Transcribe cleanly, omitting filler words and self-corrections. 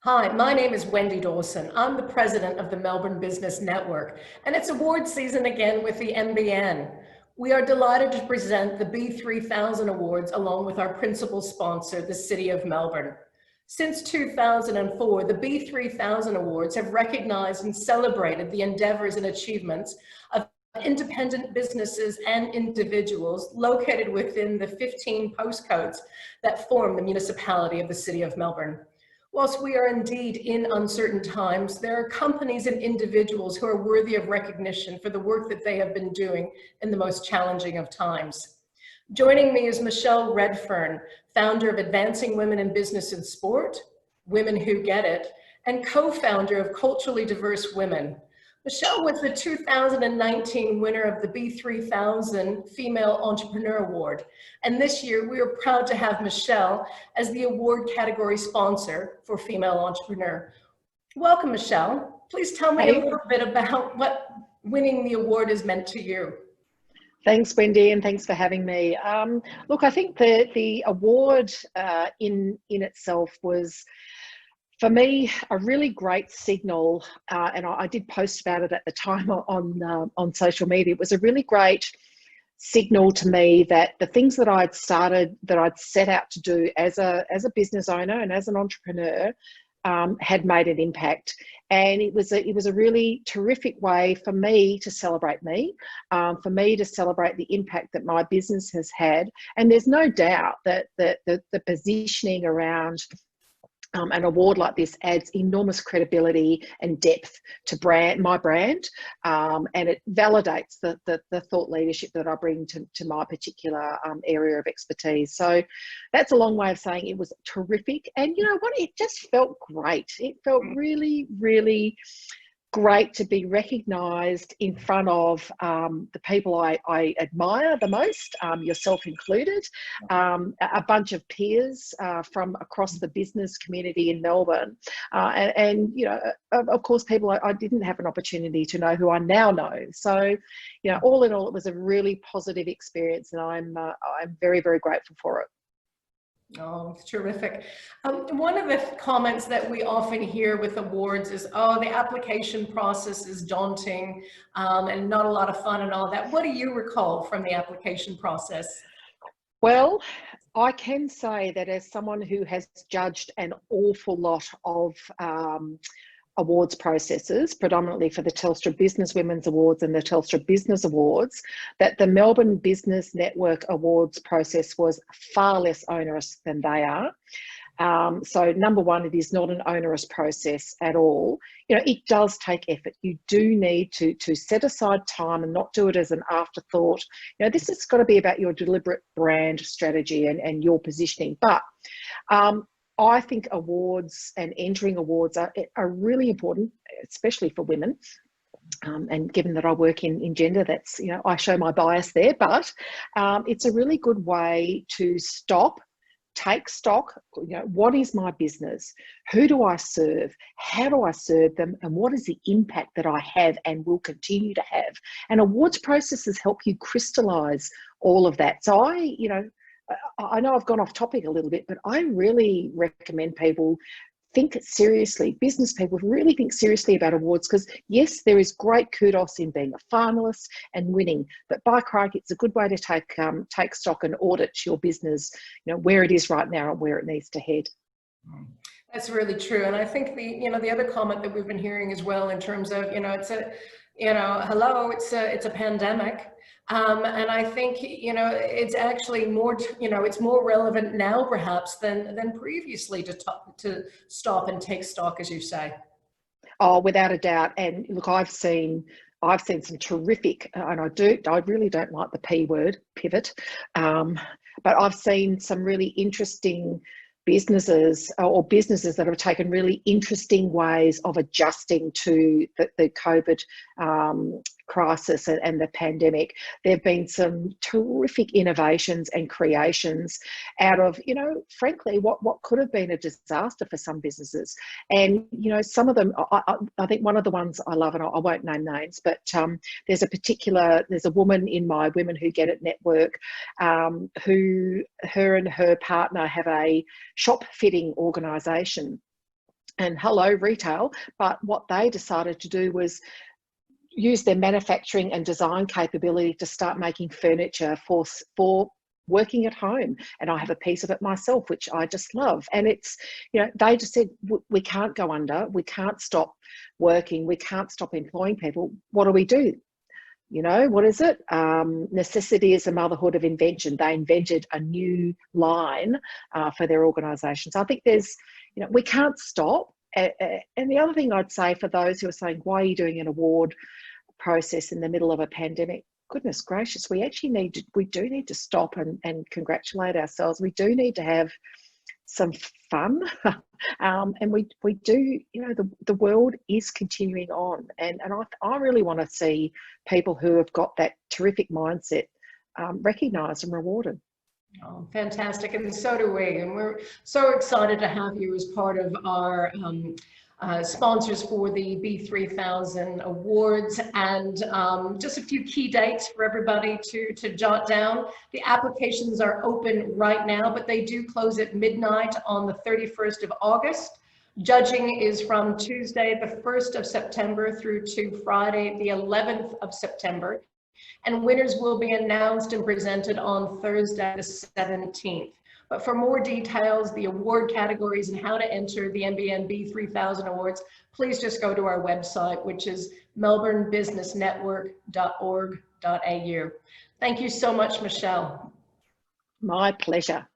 Hi, my name is Wendy Dawson. I'm the president of the Melbourne Business Network, and it's award season again with the MBN. We are delighted to present the B3000 Awards along with our principal sponsor, the City of Melbourne. Since 2004, the B3000 Awards have recognized and celebrated the endeavors and achievements of independent businesses and individuals located within the 15 postcodes that form the municipality of the City of Melbourne. Whilst we are indeed in uncertain times, there are companies and individuals who are worthy of recognition for the work that they have been doing in the most challenging of times. Joining me is Michelle Redfern, founder of Advancing Women in Business and Sport, Women Who Get It, and co-founder of Culturally Diverse Women. Michelle was the 2019 winner of the B3000 Female Entrepreneur Award. And this year, we are proud to have Michelle as the award category sponsor for Female Entrepreneur. Welcome, Michelle. Please tell me a little bit about what winning the award has meant to you. Thanks, Wendy, and thanks for having me. Look, I think the award in itself was, for me, a really great signal, and I did post about it at the time on social media. It was a really great signal to me that the things that I'd set out to do as a business owner and as an entrepreneur had made an impact. And it was a really terrific way for me to celebrate me, for me to celebrate the impact that my business has had. And there's no doubt that the positioning around an award like this adds enormous credibility and depth to my brand, and it validates the thought leadership that I bring to my particular area of expertise. So that's a long way of saying it was terrific. And you know what, it just felt great. It felt really, really great to be recognised in front of the people I admire the most, yourself included, a bunch of peers from across the business community in Melbourne, and you know, of course, people I didn't have an opportunity to know who I now know. So, you know, all in all, it was a really positive experience, and I'm very, very grateful for it. Oh, it's terrific. One of the comments that we often hear with awards is, oh, the application process is daunting and not a lot of fun and all that. What do you recall from the application process? Well, I can say that as someone who has judged an awful lot of awards processes, predominantly for the Telstra Business Women's Awards and the Telstra Business Awards, that the Melbourne Business Network Awards process was far less onerous than they are. So number one, it is not an onerous process at all. You know, it does take effort. You do need to set aside time and not do it as an afterthought. You know, this has got to be about your deliberate brand strategy and your positioning. But I think awards and entering awards are really important, especially for women. And given that I work in gender, that's, you know, I show my bias there, but it's a really good way to stop, take stock. You know, what is my business? Who do I serve? How do I serve them? And what is the impact that I have and will continue to have? And awards processes help you crystallize all of that. So I know I've gone off topic a little bit, but I really recommend people think seriously, business people really think seriously about awards, because yes, there is great kudos in being a finalist and winning, but by crikey, it's a good way to take stock and audit your business, you know, where it is right now and where it needs to head. That's really true. And I think the other comment that we've been hearing as well in terms of, it's a pandemic. And I think, it's actually more, it's more relevant now perhaps than previously to stop and take stock, as you say. Oh, without a doubt. And look, I've seen some terrific, and I really don't like the P word, pivot, but I've seen some really interesting businesses that have taken really interesting ways of adjusting to the COVID crisis and the pandemic. There have been some terrific innovations and creations out of, frankly, what could have been a disaster for some businesses. And, some of them, I think one of the ones I love, and I won't name names, but there's a woman in my Women Who Get It network who, her and her partner have a shop fitting organisation. and hello retail, but what they decided to do was use their manufacturing and design capability to start making furniture for working at home. And I have a piece of it myself, which I just love. And it's, you know, they just said, we can't go under, we can't stop working, we can't stop employing people. What do we do? You know, what is it? Necessity is the motherhood of invention. They invented a new line for their organisation. So I think there's, you know, we can't stop. And the other thing I'd say for those who are saying, why are you doing an award process in the middle of a pandemic? Goodness gracious, we do need to stop and congratulate ourselves. We do need to have some fun. And we do, you know, the world is continuing on. And I really want to see people who have got that terrific mindset recognised and rewarded. Oh, fantastic. And so do we. And we're so excited to have you as part of our sponsors for the B3000 awards. And just a few key dates for everybody to jot down. The applications are open right now, but they do close at midnight on the 31st of August. Judging is from Tuesday, the 1st of September through to Friday, the 11th of September. And winners will be announced and presented on Thursday, the 17th. But for more details, the award categories and how to enter the MBN B3000 awards, please just go to our website, which is melbournebusinessnetwork.org.au. Thank you so much, Michelle. My pleasure.